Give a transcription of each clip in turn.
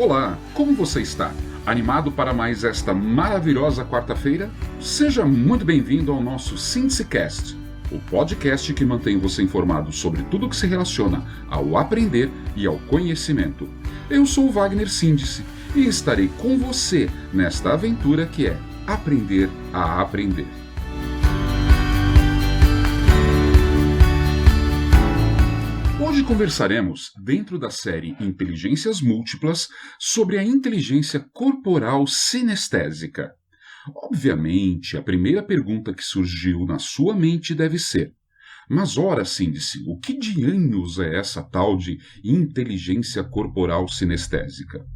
Olá, como você está? Animado para mais esta maravilhosa quarta-feira? Seja muito bem-vindo ao nosso SíntesiCast, o podcast que mantém você informado sobre tudo que se relaciona ao aprender e ao conhecimento. Eu sou o Wagner Síndice e estarei com você nesta aventura que é aprender a aprender. Hoje conversaremos, dentro da série Inteligências Múltiplas, sobre a inteligência corporal sinestésica. Obviamente, a primeira pergunta que surgiu na sua mente deve ser: mas ora, Síndice, o que dianhos é essa tal de inteligência corporal sinestésica?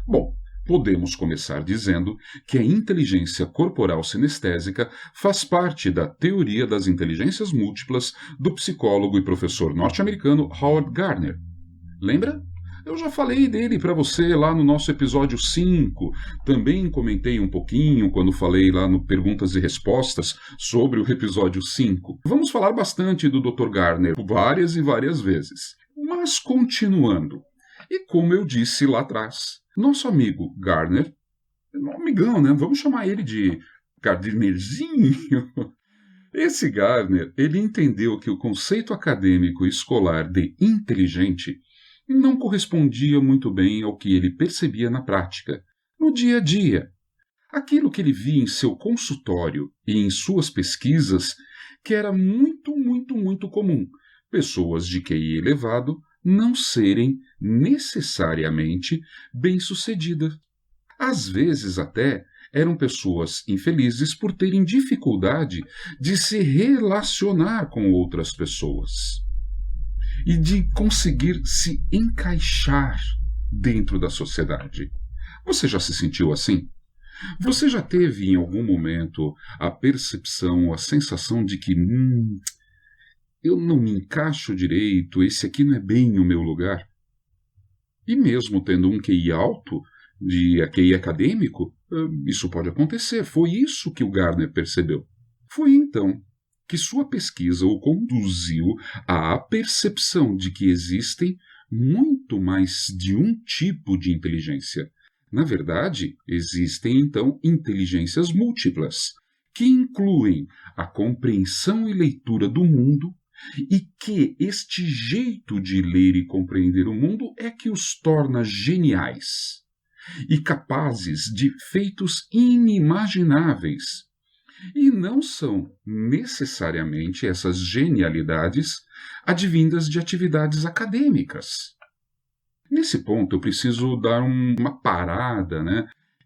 Bom, podemos começar dizendo que a inteligência corporal sinestésica faz parte da teoria das inteligências múltiplas do psicólogo e professor norte-americano Howard Gardner. Lembra? Eu já falei dele para você lá no nosso episódio 5. Também comentei um pouquinho quando falei lá no Perguntas e Respostas sobre o episódio 5. Vamos falar bastante do Dr. Gardner várias e várias vezes. Mas continuando, e como eu disse lá atrás, nosso amigo Gardner, um amigão, né? Vamos chamar ele de Gardnerzinho. Esse Gardner, ele entendeu que o conceito acadêmico e escolar de inteligente não correspondia muito bem ao que ele percebia na prática, no dia a dia. Aquilo que ele via em seu consultório e em suas pesquisas, que era muito comum. Pessoas de QI elevado não serem necessariamente bem-sucedidas. Às vezes até eram pessoas infelizes por terem dificuldade de se relacionar com outras pessoas e de conseguir se encaixar dentro da sociedade. Você já se sentiu assim? Você já teve em algum momento a percepção, a sensação de que eu não me encaixo direito, esse aqui não é bem o meu lugar? E mesmo tendo um QI alto, de QI acadêmico, isso pode acontecer. Foi isso que o Gardner percebeu. Foi então que sua pesquisa o conduziu à percepção de que existem muito mais de um tipo de inteligência. Na verdade, existem então inteligências múltiplas, que incluem a compreensão e leitura do mundo, e que este jeito de ler e compreender o mundo é que os torna geniais e capazes de feitos inimagináveis. E não são necessariamente essas genialidades advindas de atividades acadêmicas. Nesse ponto, eu preciso dar uma parada,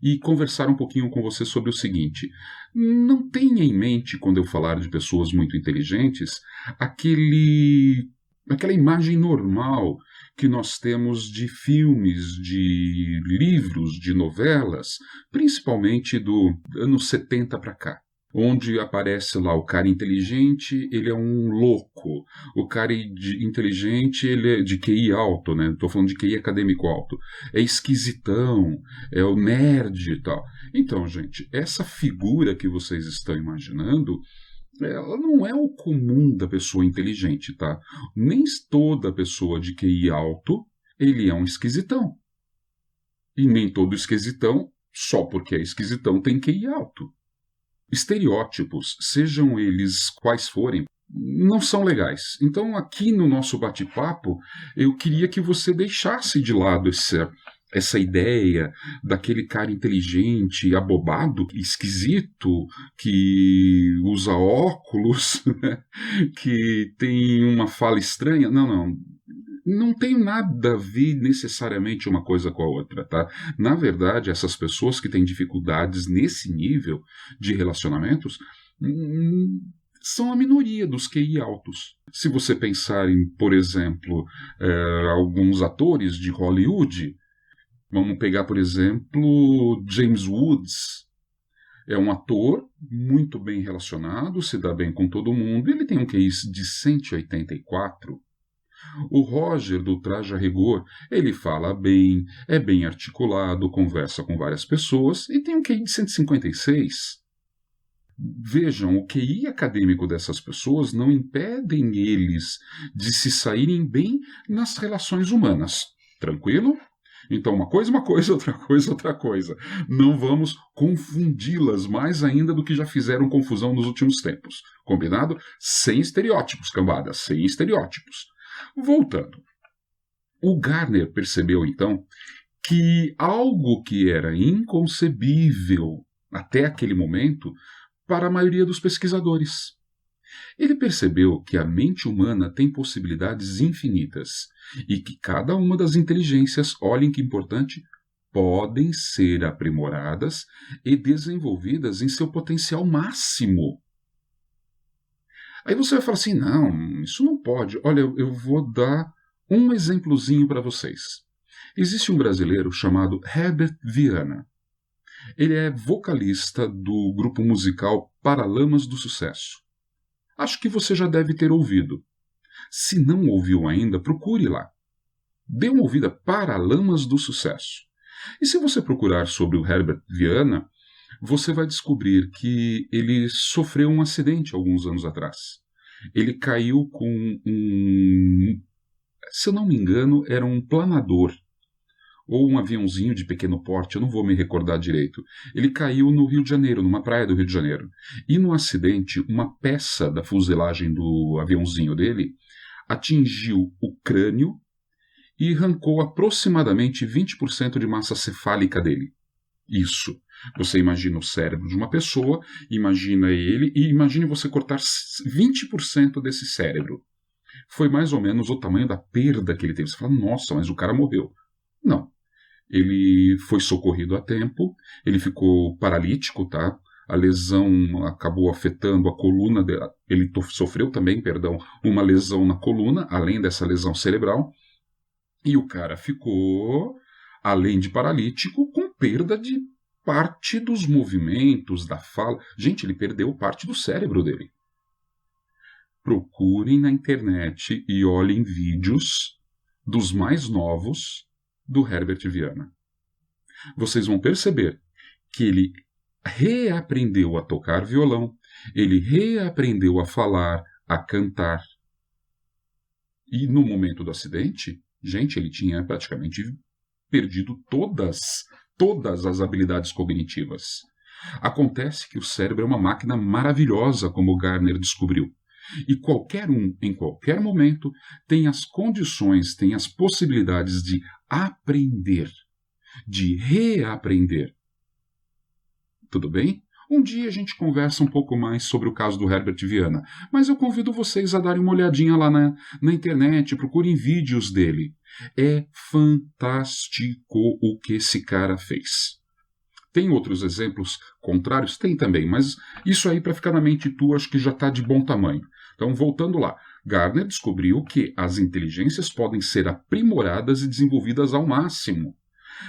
e conversar um pouquinho com você sobre o seguinte: não tenha em mente, quando eu falar de pessoas muito inteligentes, aquela imagem normal que nós temos de filmes, de livros, de novelas, principalmente do anos 70 para cá, onde aparece lá o cara inteligente, ele é um louco. O cara inteligente, ele é de QI alto, né? Estou falando de QI acadêmico alto. É esquisitão, é o nerd e tal. Então, gente, essa figura que vocês estão imaginando, ela não é o comum da pessoa inteligente, tá? Nem toda pessoa de QI alto, ele é um esquisitão. E nem todo esquisitão, só porque é esquisitão, tem QI alto. Estereótipos, sejam eles quais forem, não são legais. Então, aqui no nosso bate-papo, eu queria que você deixasse de lado essa ideia daquele cara inteligente, abobado, esquisito, que usa óculos, que tem uma fala estranha. Não tem nada a ver necessariamente uma coisa com a outra, tá? Na verdade, essas pessoas que têm dificuldades nesse nível de relacionamentos são a minoria dos QI altos. Se você pensar em, por exemplo, alguns atores de Hollywood, vamos pegar, por exemplo, James Woods. É um ator muito bem relacionado, se dá bem com todo mundo, ele tem um QI de 184. O Roger, do Traje a Rigor, ele fala bem, é bem articulado, conversa com várias pessoas e tem um QI de 156. Vejam, o QI acadêmico dessas pessoas não impedem eles de se saírem bem nas relações humanas. Tranquilo? Então, uma coisa, outra coisa. Não vamos confundi-las mais ainda do que já fizeram confusão nos últimos tempos. Combinado? Sem estereótipos, cambada, sem estereótipos. Voltando. O Gardner percebeu, então, que algo que era inconcebível até aquele momento para a maioria dos pesquisadores. Ele percebeu que a mente humana tem possibilidades infinitas e que cada uma das inteligências, olhem que importante, podem ser aprimoradas e desenvolvidas em seu potencial máximo. Aí você vai falar assim, não, isso não pode. Olha, eu vou dar um exemplozinho para vocês. Existe um brasileiro chamado Herbert Viana. Ele é vocalista do grupo musical Paralamas do Sucesso. Acho que você já deve ter ouvido. Se não ouviu ainda, procure lá. Dê uma ouvida, Paralamas do Sucesso. E se você procurar sobre o Herbert Viana, você vai descobrir que ele sofreu um acidente alguns anos atrás. Ele caiu com se eu não me engano, era um planador, ou um aviãozinho de pequeno porte, eu não vou me recordar direito. Ele caiu no Rio de Janeiro, numa praia do Rio de Janeiro. E no acidente, uma peça da fuselagem do aviãozinho dele atingiu o crânio e arrancou aproximadamente 20% de massa cefálica dele. Isso. Você imagina o cérebro de uma pessoa, imagina ele, e imagine você cortar 20% desse cérebro. Foi mais ou menos o tamanho da perda que ele teve. Você fala, nossa, mas o cara morreu. Não. Ele foi socorrido a tempo, ele ficou paralítico, tá? A lesão acabou afetando a coluna dele. Ele sofreu também, uma lesão na coluna, além dessa lesão cerebral. E o cara ficou, além de paralítico, com perda de parte dos movimentos, da fala. Gente, ele perdeu parte do cérebro dele. Procurem na internet e olhem vídeos dos mais novos do Herbert Viana. Vocês vão perceber que ele reaprendeu a tocar violão, ele reaprendeu a falar, a cantar. E no momento do acidente, gente, ele tinha praticamente perdido todas as habilidades cognitivas. Acontece que o cérebro é uma máquina maravilhosa, como o Gardner descobriu. E qualquer um, em qualquer momento, tem as condições, tem as possibilidades de aprender, de reaprender. Tudo bem? Um dia a gente conversa um pouco mais sobre o caso do Herbert Viana, mas eu convido vocês a darem uma olhadinha lá na internet, procurem vídeos dele. É fantástico o que esse cara fez. Tem outros exemplos contrários? Tem também, mas isso aí para ficar na mente tua acho que já está de bom tamanho. Então, voltando lá, Gardner descobriu que as inteligências podem ser aprimoradas e desenvolvidas ao máximo.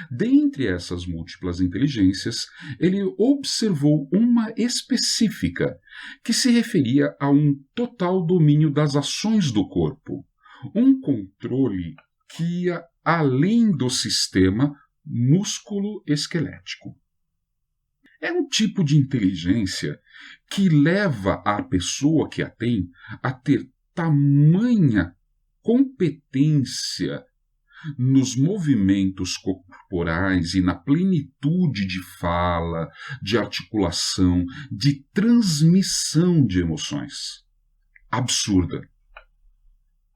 Dentre essas múltiplas inteligências, ele observou uma específica, que se referia a um total domínio das ações do corpo, um controle que ia além do sistema músculo-esquelético. É um tipo de inteligência que leva a pessoa que a tem a ter tamanha competência nos movimentos corporais e na plenitude de fala, de articulação, de transmissão de emoções. Absurda.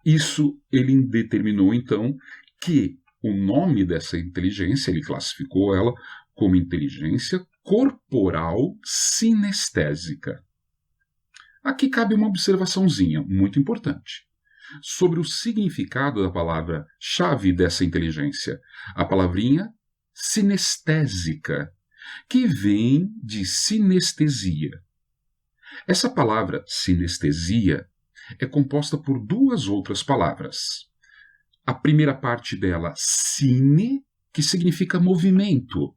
Isso ele determinou, então, que o nome dessa inteligência, ele classificou ela como inteligência corporal sinestésica. Aqui cabe uma observaçãozinha muito importante sobre o significado da palavra-chave dessa inteligência, a palavrinha sinestésica, que vem de sinestesia. Essa palavra sinestesia é composta por duas outras palavras. A primeira parte dela, sine, que significa movimento.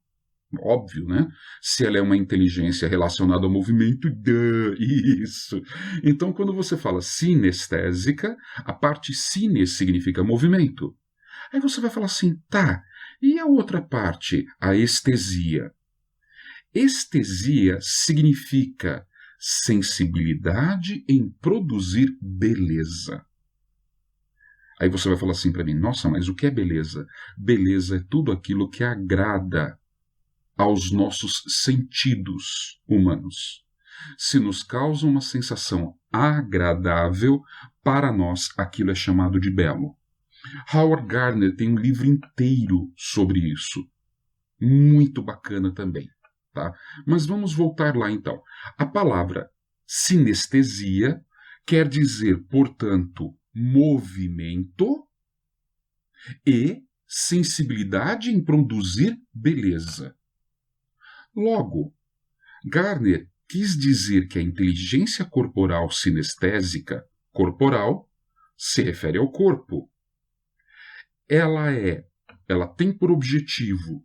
Óbvio, né? Se ela é uma inteligência relacionada ao movimento, isso. Então, quando você fala sinestésica, a parte sine significa movimento. Aí você vai falar assim, tá, e a outra parte, a estesia? Estesia significa sensibilidade em produzir beleza. Aí você vai falar assim para mim, nossa, mas o que é beleza? Beleza é tudo aquilo que agrada aos nossos sentidos humanos. Se nos causa uma sensação agradável, para nós aquilo é chamado de belo. Howard Gardner tem um livro inteiro sobre isso. Muito bacana também. Tá? Mas vamos voltar lá então. A palavra sinestesia quer dizer, portanto, movimento e sensibilidade em produzir beleza. Logo, Gardner quis dizer que a inteligência corporal sinestésica, corporal, se refere ao corpo. Ela tem por objetivo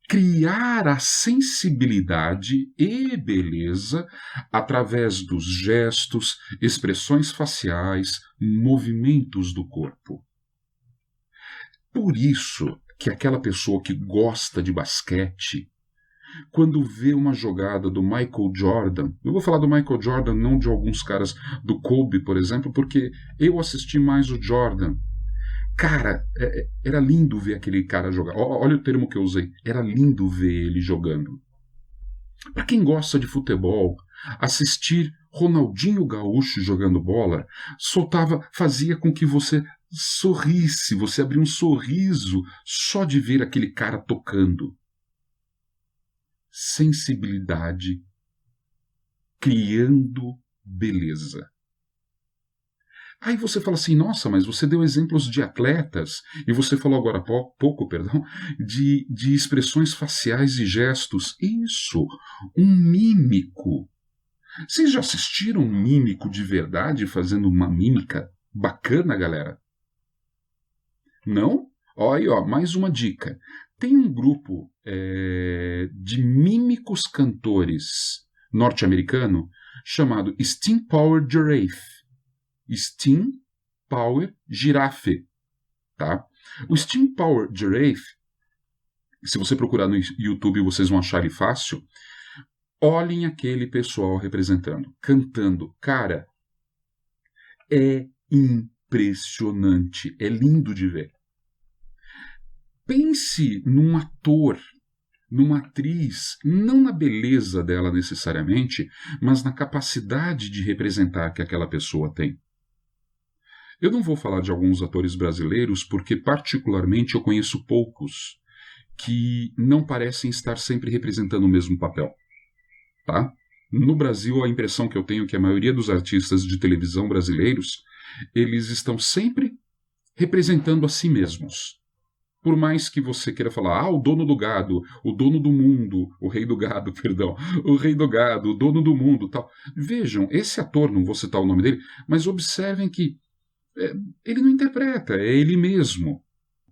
criar a sensibilidade e beleza através dos gestos, expressões faciais, movimentos do corpo. Por isso que aquela pessoa que gosta de basquete, quando vê uma jogada do Michael Jordan, eu vou falar do Michael Jordan, não de alguns caras do Kobe, por exemplo, porque eu assisti mais o Jordan. Cara, era lindo ver aquele cara jogar. Olha o termo que eu usei. Era lindo ver ele jogando. Para quem gosta de futebol, assistir Ronaldinho Gaúcho jogando bola fazia com que você sorrisse, você abria um sorriso só de ver aquele cara tocando. Sensibilidade, criando beleza. Aí você fala assim, nossa, mas você deu exemplos de atletas, e você falou agora há pouco, de expressões faciais e gestos. Isso, um mímico. Vocês já assistiram um mímico de verdade fazendo uma mímica bacana, galera? Não? Olha aí, mais uma dica. Tem um grupo de mímicos cantores norte-americano chamado Steam Power Giraffe. Steam Power Giraffe. Tá? O Steam Power Giraffe, se você procurar no YouTube vocês vão achar ele fácil. Olhem aquele pessoal representando, cantando. Cara, é impressionante, é lindo de ver. Pense num ator, numa atriz, não na beleza dela necessariamente, mas na capacidade de representar que aquela pessoa tem. Eu não vou falar de alguns atores brasileiros porque particularmente eu conheço poucos que não parecem estar sempre representando o mesmo papel. Tá? No Brasil, a impressão que eu tenho é que a maioria dos artistas de televisão brasileiros, eles estão sempre representando a si mesmos. Por mais que você queira falar, o dono do gado, o dono do mundo, o rei do gado, perdão, o rei do gado, o dono do mundo, tal. Vejam, esse ator, não vou citar o nome dele, mas observem que ele não interpreta, é ele mesmo.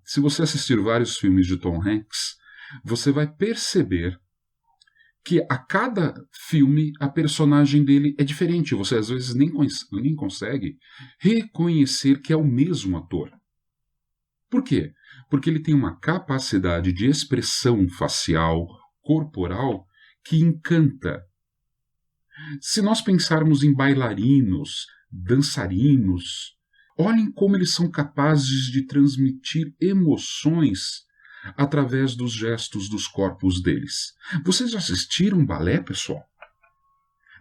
Se você assistir vários filmes de Tom Hanks, você vai perceber que a cada filme a personagem dele é diferente. Você às vezes nem consegue reconhecer que é o mesmo ator. Por quê? Porque ele tem uma capacidade de expressão facial, corporal, que encanta. Se nós pensarmos em bailarinos, dançarinos, olhem como eles são capazes de transmitir emoções através dos gestos dos corpos deles. Vocês já assistiram balé, pessoal?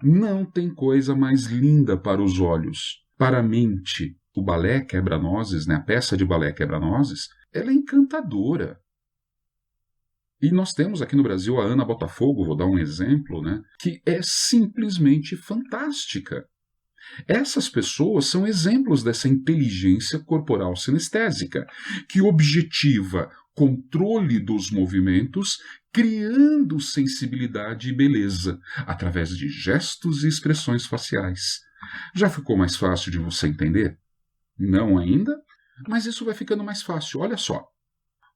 Não tem coisa mais linda para os olhos, para a mente. O balé Quebra-Nozes, a peça de balé Quebra-Nozes, ela é encantadora. E nós temos aqui no Brasil a Ana Botafogo, vou dar um exemplo, que é simplesmente fantástica. Essas pessoas são exemplos dessa inteligência corporal sinestésica, que objetiva controle dos movimentos, criando sensibilidade e beleza, através de gestos e expressões faciais. Já ficou mais fácil de você entender? Não ainda? Mas isso vai ficando mais fácil. Olha só.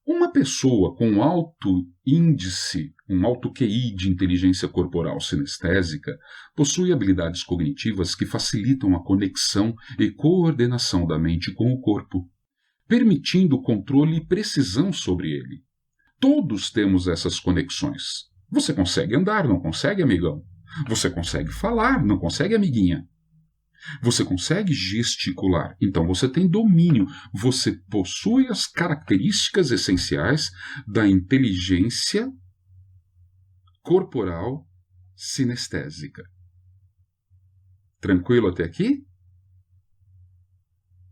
Uma pessoa com alto índice, um alto QI de inteligência corporal sinestésica, possui habilidades cognitivas que facilitam a conexão e coordenação da mente com o corpo, permitindo controle e precisão sobre ele. Todos temos essas conexões. Você consegue andar, não consegue, amigão? Você consegue falar, não consegue, amiguinha? Você consegue gesticular, então você tem domínio, você possui as características essenciais da inteligência corporal sinestésica. Tranquilo até aqui?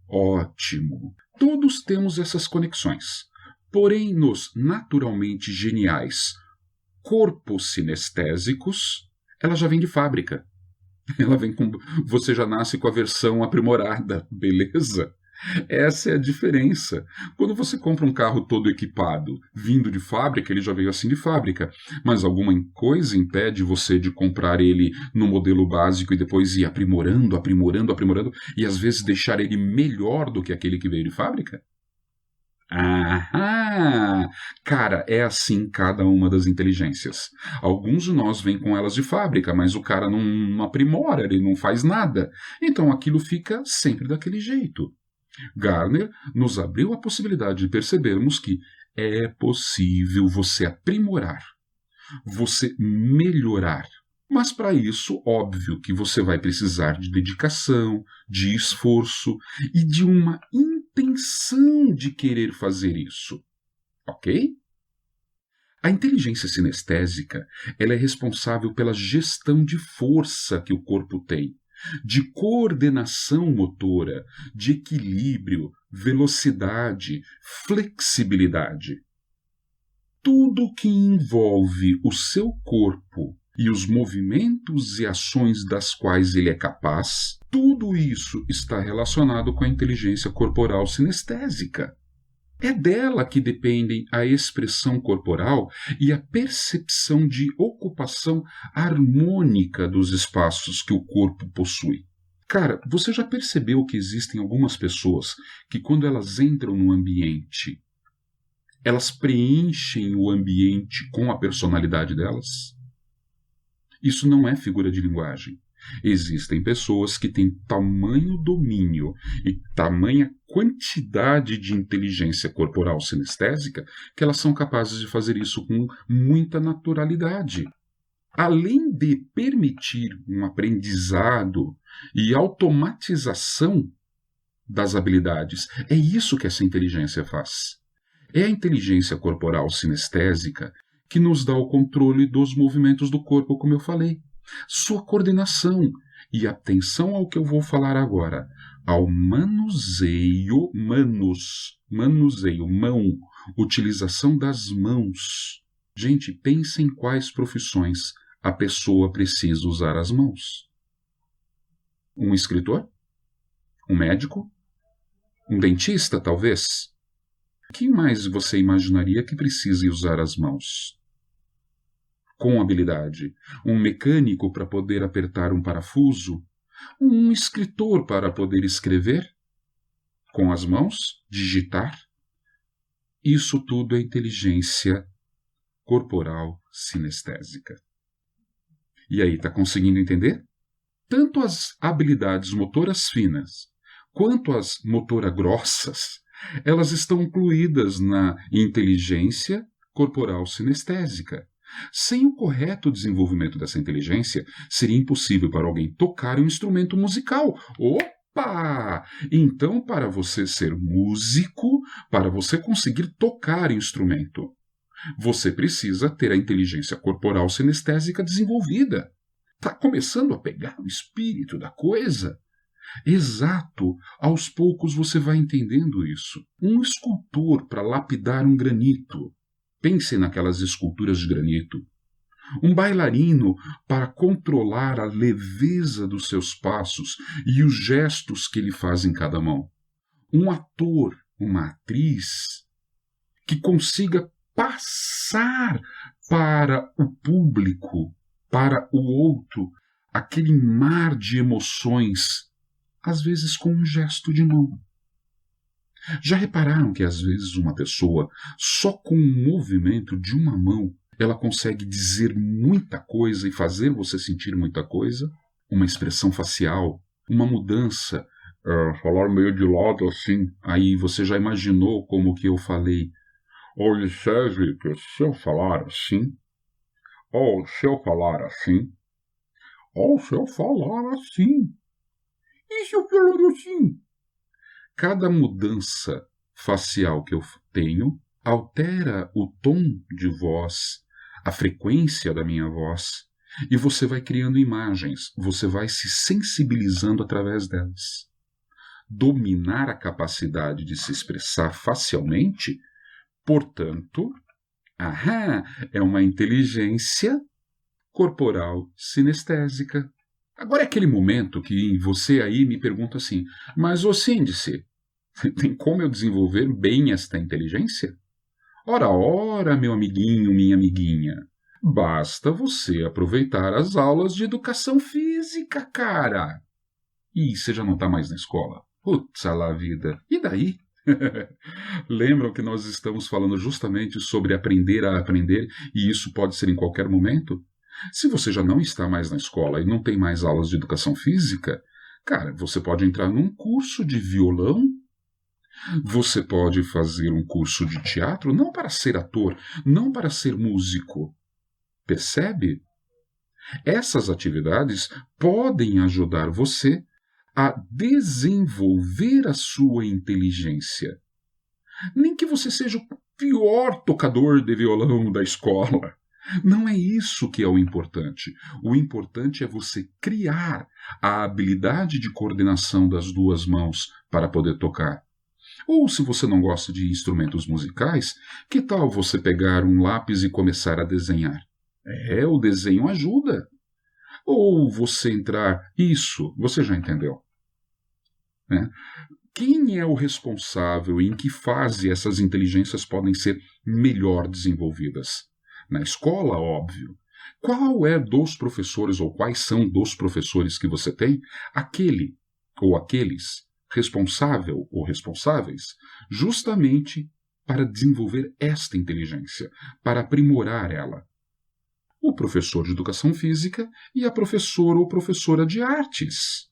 Ótimo! Todos temos essas conexões, porém nos naturalmente geniais corpos sinestésicos, ela já vem de fábrica. Ela vem com. Você já nasce com a versão aprimorada, beleza? Essa é a diferença. Quando você compra um carro todo equipado, vindo de fábrica, ele já veio assim de fábrica. Mas alguma coisa impede você de comprar ele no modelo básico e depois ir aprimorando, aprimorando, aprimorando, e às vezes deixar ele melhor do que aquele que veio de fábrica? Ah, cara, é assim cada uma das inteligências. Alguns de nós vêm com elas de fábrica, mas o cara não aprimora, ele não faz nada. Então aquilo fica sempre daquele jeito. Gardner nos abriu a possibilidade de percebermos que é possível você aprimorar, você melhorar. Mas para isso, óbvio que você vai precisar de dedicação, de esforço e de uma intenção de querer fazer isso. Ok? A inteligência sinestésica ela é responsável pela gestão de força que o corpo tem, de coordenação motora, de equilíbrio, velocidade, flexibilidade. Tudo que envolve o seu corpo e os movimentos e ações das quais ele é capaz, tudo isso está relacionado com a inteligência corporal sinestésica. É dela que dependem a expressão corporal e a percepção de ocupação harmônica dos espaços que o corpo possui. Cara, você já percebeu que existem algumas pessoas que, quando elas entram no ambiente, elas preenchem o ambiente com a personalidade delas? Isso não é figura de linguagem. Existem pessoas que têm tamanho domínio e tamanha quantidade de inteligência corporal sinestésica que elas são capazes de fazer isso com muita naturalidade. Além de permitir um aprendizado e automatização das habilidades, é isso que essa inteligência faz. É a inteligência corporal sinestésica que nos dá o controle dos movimentos do corpo, como eu falei. Sua coordenação e atenção ao que eu vou falar agora, ao manuseio, mão, utilização das mãos. Gente, pense em quais profissões a pessoa precisa usar as mãos. Um escritor? Um médico? Um dentista, talvez? Quem mais você imaginaria que precise usar as mãos? Com habilidade. Um mecânico para poder apertar um parafuso? Um escritor para poder escrever? Com as mãos? Digitar? Isso tudo é inteligência corporal sinestésica. E aí, está conseguindo entender? Tanto as habilidades motoras finas quanto as motoras grossas, elas estão incluídas na inteligência corporal sinestésica. Sem o correto desenvolvimento dessa inteligência, seria impossível para alguém tocar um instrumento musical. Opa! Então, para você ser músico, para você conseguir tocar instrumento, você precisa ter a inteligência corporal sinestésica desenvolvida. Está começando a pegar o espírito da coisa? Exato, aos poucos você vai entendendo isso. Um escultor para lapidar um granito. Pense naquelas esculturas de granito. Um bailarino para controlar a leveza dos seus passos e os gestos que ele faz em cada mão. Um ator, uma atriz, que consiga passar para o público, para o outro, aquele mar de emoções, às vezes com um gesto de mão. Já repararam que às vezes uma pessoa, só com um movimento de uma mão, ela consegue dizer muita coisa e fazer você sentir muita coisa? Uma expressão facial, uma mudança, falar meio de lado assim, aí você já imaginou como que eu falei? Observe que se eu falar assim, ou se eu falar assim, ou se eu falar assim. E se eu falar assim? Cada mudança facial que eu tenho altera o tom de voz, a frequência da minha voz, e você vai criando imagens, você vai se sensibilizando através delas. Dominar a capacidade de se expressar facialmente, portanto, é uma inteligência corporal sinestésica. Agora é aquele momento que você aí me pergunta assim, mas ô Síndice, tem como eu desenvolver bem esta inteligência? Ora, ora, meu amiguinho, minha amiguinha, basta você aproveitar as aulas de educação física, cara. Ih, você já não está mais na escola. Putz, lá vida. E daí? Lembram que nós estamos falando justamente sobre aprender a aprender e isso pode ser em qualquer momento? Se você já não está mais na escola e não tem mais aulas de educação física, cara, você pode entrar num curso de violão, você pode fazer um curso de teatro, não para ser ator, não para ser músico. Percebe? Essas atividades podem ajudar você a desenvolver a sua inteligência. Nem que você seja o pior tocador de violão da escola. Não é isso que é o importante. O importante é você criar a habilidade de coordenação das duas mãos para poder tocar. Ou se você não gosta de instrumentos musicais, que tal você pegar um lápis e começar a desenhar? O desenho ajuda. Ou você entrar... Isso, você já entendeu. Né? Quem é o responsável e em que fase essas inteligências podem ser melhor desenvolvidas? Na escola, óbvio. Qual é dos professores ou quais são dos professores que você tem aquele ou aqueles responsável ou responsáveis justamente para desenvolver esta inteligência, para aprimorar ela? O professor de educação física e a professora ou professora de artes.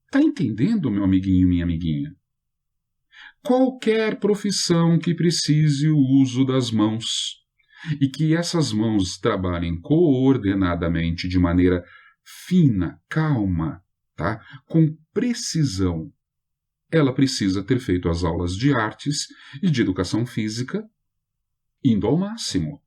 Está entendendo, meu amiguinho e minha amiguinha? Qualquer profissão que precise o uso das mãos e que essas mãos trabalhem coordenadamente de maneira fina, calma, tá? Com precisão, ela precisa ter feito as aulas de artes e de educação física indo ao máximo.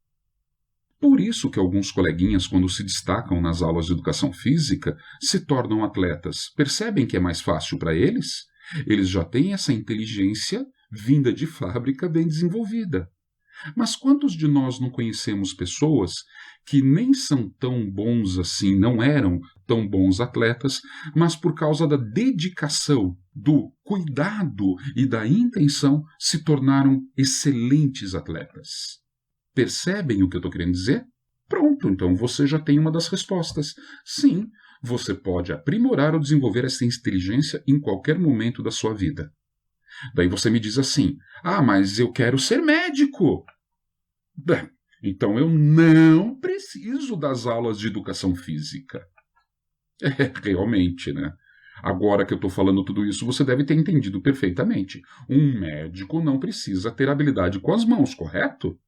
Por isso que alguns coleguinhas, quando se destacam nas aulas de educação física, se tornam atletas. Percebem que é mais fácil para eles? Eles já têm essa inteligência vinda de fábrica bem desenvolvida. Mas quantos de nós não conhecemos pessoas que nem são tão bons assim, não eram tão bons atletas, mas por causa da dedicação, do cuidado e da intenção se tornaram excelentes atletas? Percebem o que eu estou querendo dizer? Pronto, então você já tem uma das respostas. Sim, você pode aprimorar ou desenvolver essa inteligência em qualquer momento da sua vida. Daí você me diz assim, mas eu quero ser médico. Bem, então eu não preciso das aulas de educação física. Realmente, né? Agora que eu estou falando tudo isso, você deve ter entendido perfeitamente. Um médico não precisa ter habilidade com as mãos, correto?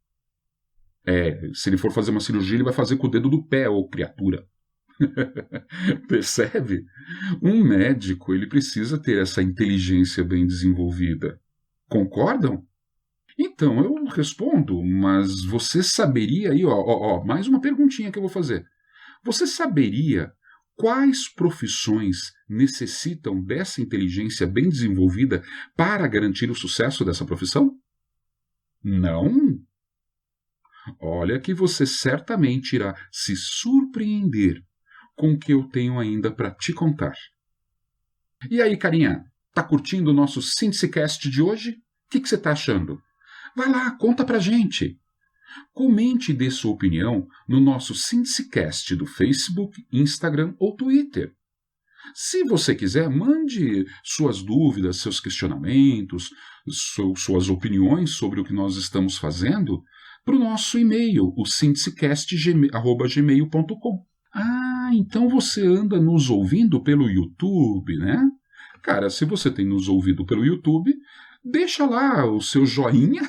Se ele for fazer uma cirurgia, ele vai fazer com o dedo do pé, ô criatura. Percebe? Um médico, ele precisa ter essa inteligência bem desenvolvida. Concordam? Então, eu respondo, mas você saberia aí, mais uma perguntinha que eu vou fazer. Você saberia quais profissões necessitam dessa inteligência bem desenvolvida para garantir o sucesso dessa profissão? Não. Olha que você certamente irá se surpreender com o que eu tenho ainda para te contar. E aí, carinha, tá curtindo o nosso SíndiceCast de hoje? O que você tá achando? Vai lá, conta pra gente. Comente e dê sua opinião no nosso SíndiceCast do Facebook, Instagram ou Twitter. Se você quiser, mande suas dúvidas, seus questionamentos, suas opiniões sobre o que nós estamos fazendo para o nosso e-mail, o sindicast@gmail.com. Então você anda nos ouvindo pelo YouTube, né? Cara, se você tem nos ouvido pelo YouTube, deixa lá o seu joinha.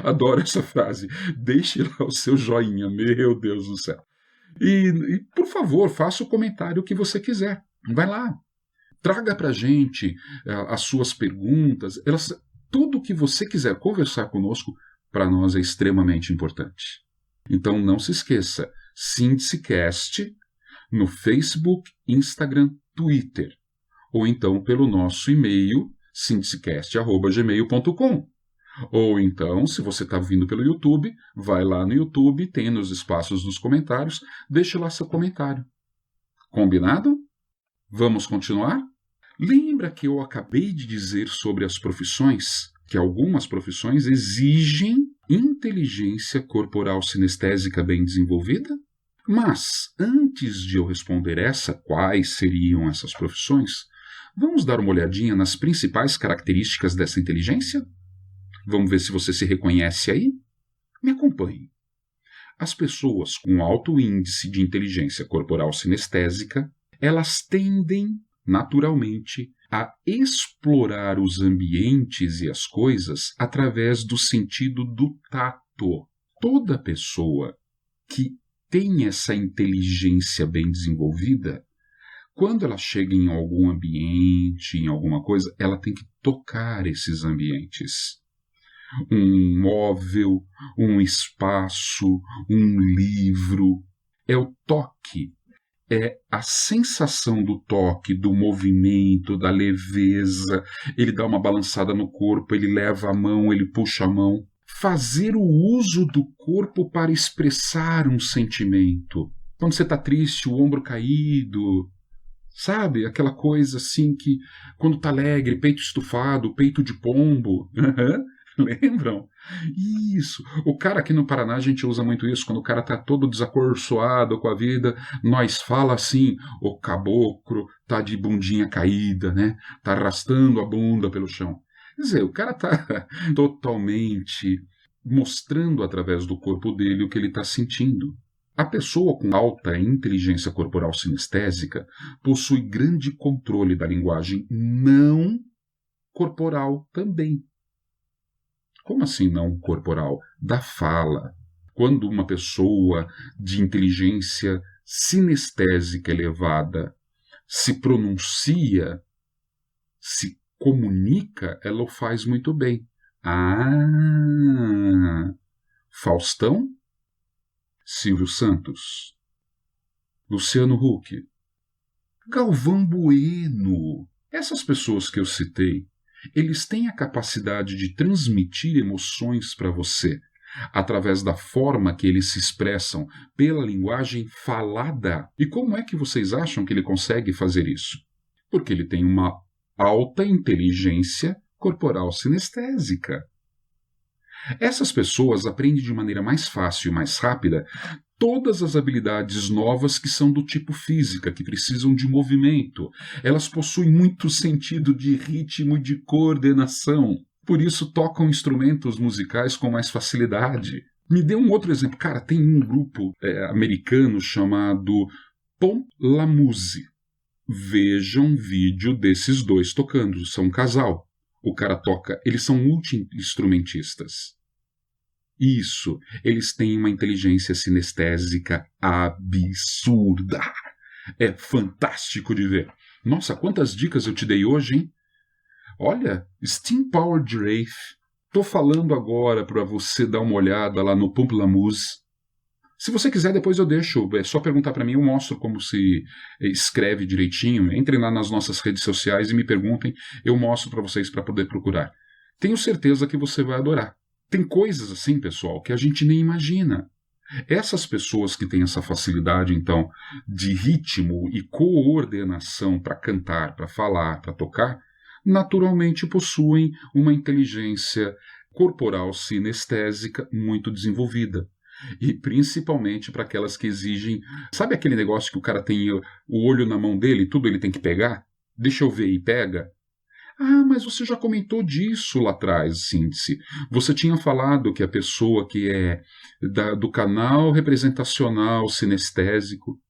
Adoro essa frase. Deixe lá o seu joinha, meu Deus do céu. E por favor, faça o comentário que você quiser. Vai lá. Traga para a gente as suas perguntas. Tudo que você quiser conversar conosco, para nós é extremamente importante. Então não se esqueça, Síntese-Cast no Facebook, Instagram, Twitter, ou então pelo nosso e-mail, síntesecast@gmail.com. Ou então, se você está vindo pelo YouTube, vai lá no YouTube, tem nos espaços dos comentários, deixe lá seu comentário. Combinado? Vamos continuar? Lembra que eu acabei de dizer sobre as profissões? Que algumas profissões exigem inteligência corporal sinestésica bem desenvolvida? Mas, antes de eu responder quais seriam essas profissões, vamos dar uma olhadinha nas principais características dessa inteligência? Vamos ver se você se reconhece aí? Me acompanhe. As pessoas com alto índice de inteligência corporal sinestésica, elas tendem, naturalmente, a explorar os ambientes e as coisas através do sentido do tato. Toda pessoa que tem essa inteligência bem desenvolvida, quando ela chega em algum ambiente, em alguma coisa, ela tem que tocar esses ambientes. Um móvel, um espaço, um livro. É o toque, é a sensação do toque, do movimento, da leveza. Ele dá uma balançada no corpo, ele leva a mão, ele puxa a mão. Fazer o uso do corpo para expressar um sentimento. Quando você está triste, o ombro caído, sabe? Aquela coisa assim que, quando está alegre, peito estufado, peito de pombo. Lembram? Isso. O cara aqui no Paraná, a gente usa muito isso. Quando o cara tá todo desacorçoado com a vida, nós fala assim: o caboclo tá de bundinha caída, né? Tá arrastando a bunda pelo chão. Quer dizer, o cara tá totalmente mostrando através do corpo dele o que ele está sentindo. A pessoa com alta inteligência corporal sinestésica possui grande controle da linguagem não corporal também. Como assim não corporal? Da fala. Quando uma pessoa de inteligência sinestésica elevada se pronuncia, se comunica, ela o faz muito bem. Faustão, Silvio Santos, Luciano Huck, Galvão Bueno. Essas pessoas que eu citei, eles têm a capacidade de transmitir emoções para você através da forma que eles se expressam pela linguagem falada. E como é que vocês acham que ele consegue fazer isso? Porque ele tem uma alta inteligência corporal sinestésica. Essas pessoas aprendem de maneira mais fácil e mais rápida todas as habilidades novas que são do tipo física, que precisam de movimento. Elas possuem muito sentido de ritmo e de coordenação. Por isso tocam instrumentos musicais com mais facilidade. Me dê um outro exemplo. Cara, tem um grupo americano chamado Pomplamoose. Veja um vídeo desses dois tocando. São um casal. O cara toca. Eles são multi-instrumentistas. Isso, eles têm uma inteligência sinestésica absurda. É fantástico de ver. Nossa, quantas dicas eu te dei hoje, hein? Olha, Steam Powered Wraith. Tô falando agora para você dar uma olhada lá no Pomplamoose. Se você quiser, depois eu deixo. É só perguntar para mim, eu mostro como se escreve direitinho. Entrem lá nas nossas redes sociais e me perguntem. Eu mostro para vocês para poder procurar. Tenho certeza que você vai adorar. Tem coisas assim, pessoal, que a gente nem imagina. Essas pessoas que têm essa facilidade, então, de ritmo e coordenação para cantar, para falar, para tocar, naturalmente possuem uma inteligência corporal sinestésica muito desenvolvida. E principalmente para aquelas que exigem... Sabe aquele negócio que o cara tem o olho na mão dele e tudo ele tem que pegar? Deixa eu ver e pega. Mas você já comentou disso lá atrás, Síntese. Você tinha falado que a pessoa que é do canal representacional sinestésico...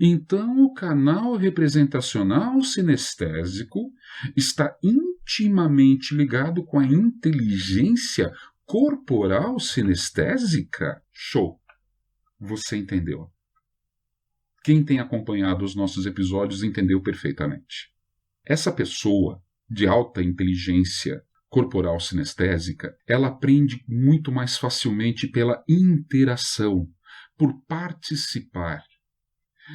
Então o canal representacional sinestésico está intimamente ligado com a inteligência corporal sinestésica? Show! Você entendeu. Quem tem acompanhado os nossos episódios entendeu perfeitamente. Essa pessoa de alta inteligência corporal sinestésica, ela aprende muito mais facilmente pela interação, por participar.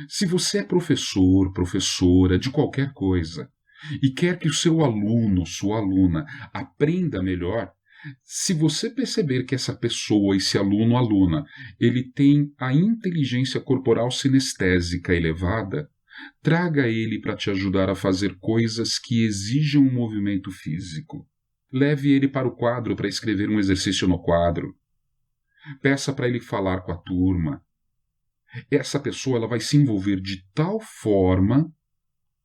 Se você é professor, professora de qualquer coisa e quer que o seu aluno, sua aluna, aprenda melhor, se você perceber que essa pessoa, esse aluno, aluna, ele tem a inteligência corporal sinestésica elevada, traga ele para te ajudar a fazer coisas que exijam um movimento físico. Leve ele para o quadro para escrever um exercício no quadro. Peça para ele falar com a turma. Essa pessoa ela vai se envolver de tal forma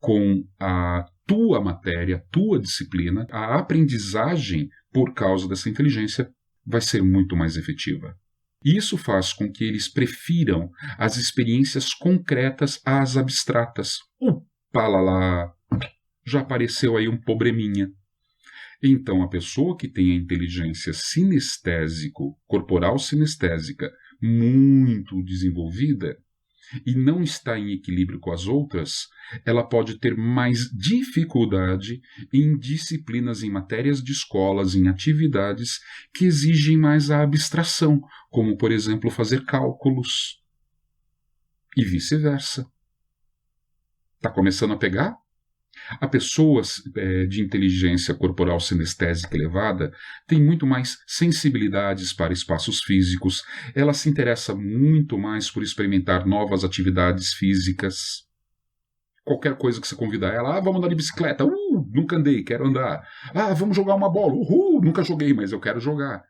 com a tua matéria, a tua disciplina, a aprendizagem, por causa dessa inteligência, vai ser muito mais efetiva. E isso faz com que eles prefiram as experiências concretas às abstratas. Opa, lá, já apareceu aí um probleminha. Então, a pessoa que tem a inteligência sinestésico, corporal sinestésica, muito desenvolvida, e não está em equilíbrio com as outras, ela pode ter mais dificuldade em disciplinas, em matérias de escolas, em atividades que exigem mais a abstração, como, por exemplo, fazer cálculos. E vice-versa. Está começando a pegar? A pessoa de inteligência corporal sinestésica elevada tem muito mais sensibilidades para espaços físicos, ela se interessa muito mais por experimentar novas atividades físicas. Qualquer coisa que você convidar ela, vamos andar de bicicleta, nunca andei, quero andar. Vamos jogar uma bola, nunca joguei, mas eu quero jogar.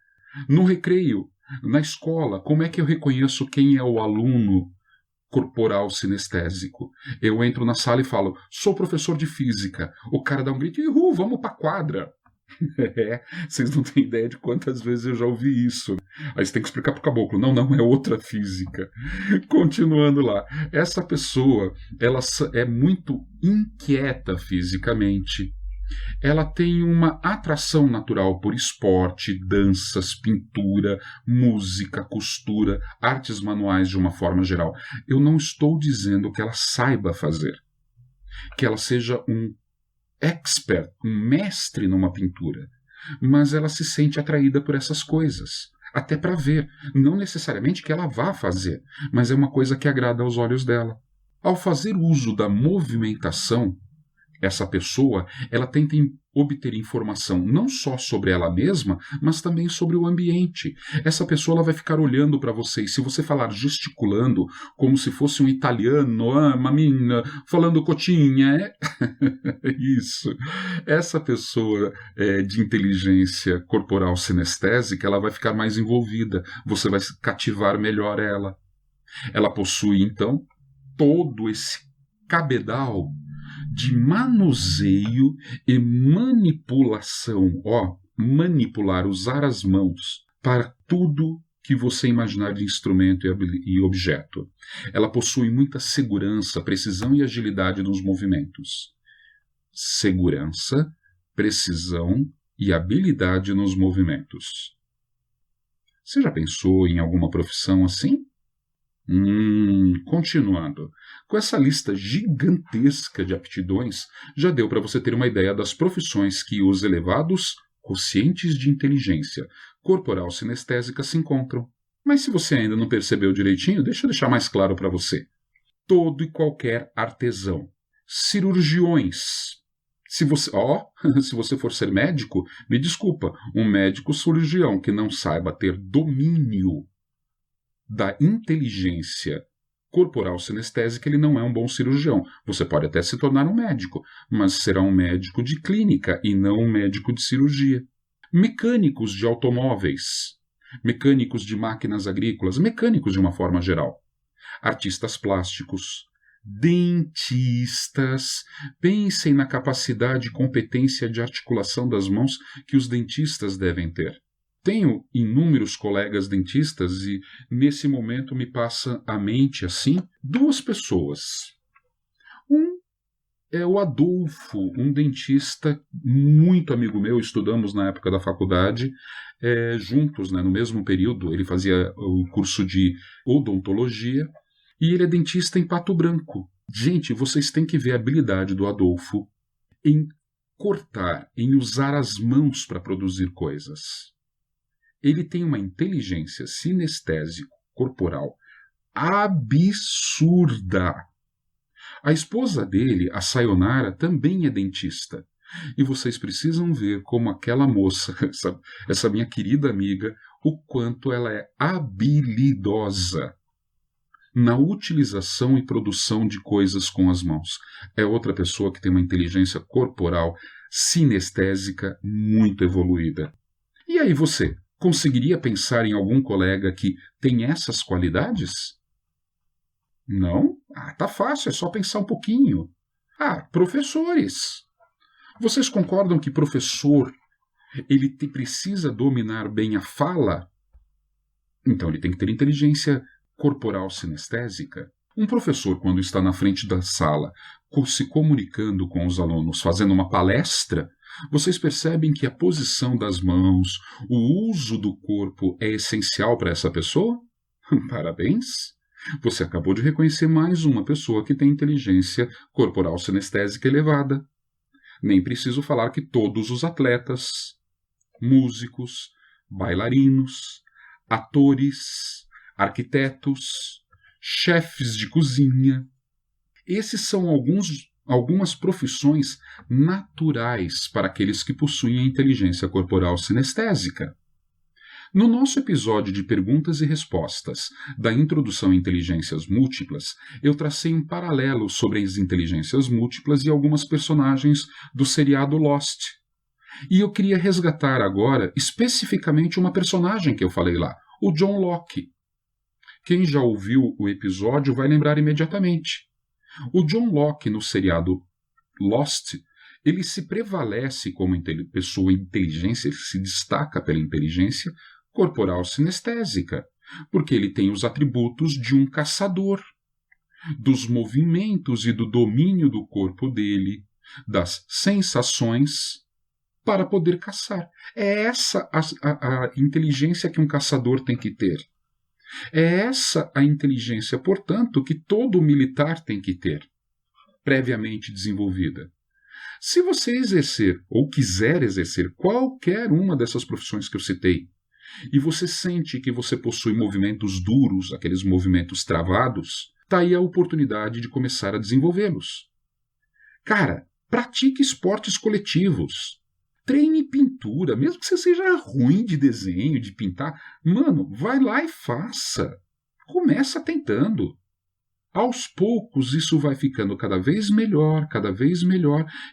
No recreio, na escola, como é que eu reconheço quem é o aluno corporal sinestésico? Eu entro na sala e falo, sou professor de física. O cara dá um grito, vamos pra quadra. Vocês não têm ideia de quantas vezes eu já ouvi isso. Aí você tem que explicar pro caboclo, não, é outra física. Continuando lá, essa pessoa, ela é muito inquieta fisicamente. Ela tem uma atração natural por esporte, danças, pintura, música, costura, artes manuais de uma forma geral. Eu não estou dizendo que ela saiba fazer, que ela seja um expert, um mestre numa pintura, mas ela se sente atraída por essas coisas, até para ver, não necessariamente que ela vá fazer, mas é uma coisa que agrada aos olhos dela. Ao fazer uso da movimentação, essa pessoa, ela tenta obter informação não só sobre ela mesma, mas também sobre o ambiente. Essa pessoa ela vai ficar olhando para você, e se você falar gesticulando, como se fosse um italiano, mamina, falando cotinha, isso. Essa pessoa de inteligência corporal sinestésica, ela vai ficar mais envolvida, você vai cativar melhor ela. Ela possui, então, todo esse cabedal de manuseio e manipulação, manipular, usar as mãos para tudo que você imaginar de instrumento e objeto. Ela possui muita segurança, precisão e agilidade nos movimentos. Segurança, precisão e habilidade nos movimentos. Você já pensou em alguma profissão assim? Continuando. Com essa lista gigantesca de aptidões, já deu para você ter uma ideia das profissões que os elevados quocientes de inteligência corporal sinestésica se encontram. Mas se você ainda não percebeu direitinho, deixa eu deixar mais claro para você. Todo e qualquer artesão. Cirurgiões. Se você for ser médico, me desculpa, um médico cirurgião que não saiba ter domínio da inteligência corporal sinestésica, ele não é um bom cirurgião. Você pode até se tornar um médico, mas será um médico de clínica e não um médico de cirurgia. Mecânicos de automóveis, mecânicos de máquinas agrícolas, mecânicos de uma forma geral. Artistas plásticos, dentistas. Pensem na capacidade e competência de articulação das mãos que os dentistas devem ter. Tenho inúmeros colegas dentistas e, nesse momento, me passa à mente, assim, duas pessoas. Um é o Adolfo, um dentista muito amigo meu, estudamos na época da faculdade, juntos, no mesmo período. Ele fazia o curso de odontologia E ele é dentista em Pato Branco. Gente, vocês têm que ver a habilidade do Adolfo em cortar, em usar as mãos para produzir coisas. Ele tem uma inteligência sinestésica corporal absurda. A esposa dele, a Sayonara, também é dentista. E vocês precisam ver como aquela moça, essa minha querida amiga, o quanto ela é habilidosa na utilização e produção de coisas com as mãos. É outra pessoa que tem uma inteligência corporal sinestésica muito evoluída. E aí você, conseguiria pensar em algum colega que tem essas qualidades? Não? Tá fácil, é só pensar um pouquinho. Professores. Vocês concordam que professor ele precisa dominar bem a fala? Então ele tem que ter inteligência corporal sinestésica. Um professor, quando está na frente da sala, se comunicando com os alunos, fazendo uma palestra, vocês percebem que a posição das mãos, o uso do corpo é essencial para essa pessoa? Parabéns! Você acabou de reconhecer mais uma pessoa que tem inteligência corporal sinestésica elevada. Nem preciso falar que todos os atletas, músicos, bailarinos, atores, arquitetos, chefes de cozinha. Esses são algumas profissões naturais para aqueles que possuem a inteligência corporal sinestésica. No nosso episódio de perguntas e respostas da introdução a inteligências múltiplas, eu tracei um paralelo sobre as inteligências múltiplas e algumas personagens do seriado Lost. E eu queria resgatar agora especificamente uma personagem que eu falei lá, o John Locke. Quem já ouviu o episódio vai lembrar imediatamente. O John Locke, no seriado Lost, ele se prevalece como pessoa inteligência, ele se destaca pela inteligência corporal sinestésica, porque ele tem os atributos de um caçador, dos movimentos e do domínio do corpo dele, das sensações, para poder caçar. É essa a inteligência que um caçador tem que ter. É essa a inteligência, portanto, que todo militar tem que ter, previamente desenvolvida. Se você exercer ou quiser exercer qualquer uma dessas profissões que eu citei, e você sente que você possui movimentos duros, aqueles movimentos travados, está aí a oportunidade de começar a desenvolvê-los. Cara, pratique esportes coletivos. Treine pintura, mesmo que você seja ruim de desenho, de pintar. Mano, vai lá e faça. Começa tentando. Aos poucos isso vai ficando cada vez melhor,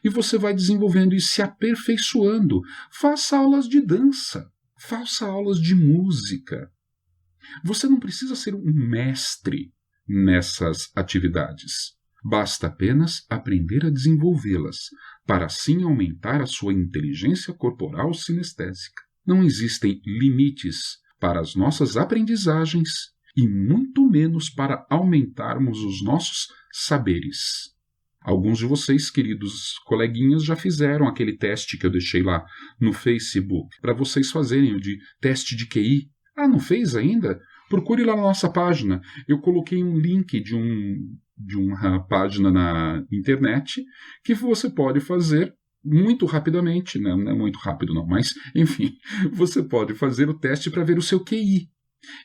e você vai desenvolvendo e se aperfeiçoando. Faça aulas de dança. Faça aulas de música. Você não precisa ser um mestre nessas atividades. Basta apenas aprender a desenvolvê-las, para assim aumentar a sua inteligência corporal sinestésica. Não existem limites para as nossas aprendizagens e muito menos para aumentarmos os nossos saberes. Alguns de vocês, queridos coleguinhas, já fizeram aquele teste que eu deixei lá no Facebook, para vocês fazerem o de teste de QI. Não fez ainda? Procure lá na nossa página. Eu coloquei um link de uma página na internet que você pode fazer muito rapidamente, né? Não é muito rápido não, mas enfim, você pode fazer o teste para ver o seu QI.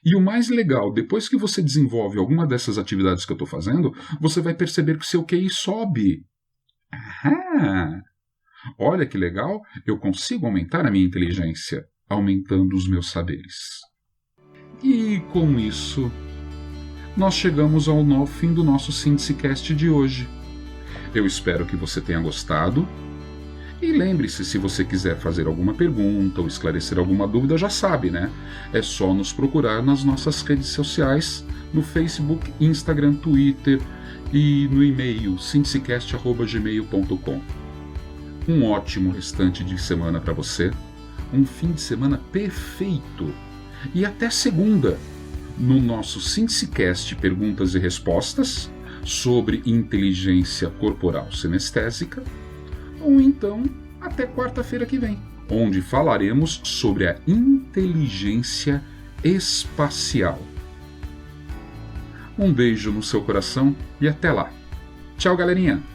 E o mais legal, depois que você desenvolve alguma dessas atividades que eu estou fazendo, você vai perceber que o seu QI sobe. Olha que legal, eu consigo aumentar a minha inteligência, aumentando os meus saberes. E com isso, nós chegamos ao fim do nosso SíndiceCast de hoje. Eu espero que você tenha gostado. E lembre-se, se você quiser fazer alguma pergunta ou esclarecer alguma dúvida, já sabe, né? É só nos procurar nas nossas redes sociais, no Facebook, Instagram, Twitter e no e-mail sindicast@gmail.com. Um ótimo restante de semana para você, um fim de semana perfeito. E até segunda, no nosso SíndiceCast Perguntas e Respostas sobre inteligência corporal sinestésica, ou então até quarta-feira que vem, onde falaremos sobre a inteligência espacial. Um beijo no seu coração e até lá. Tchau, galerinha!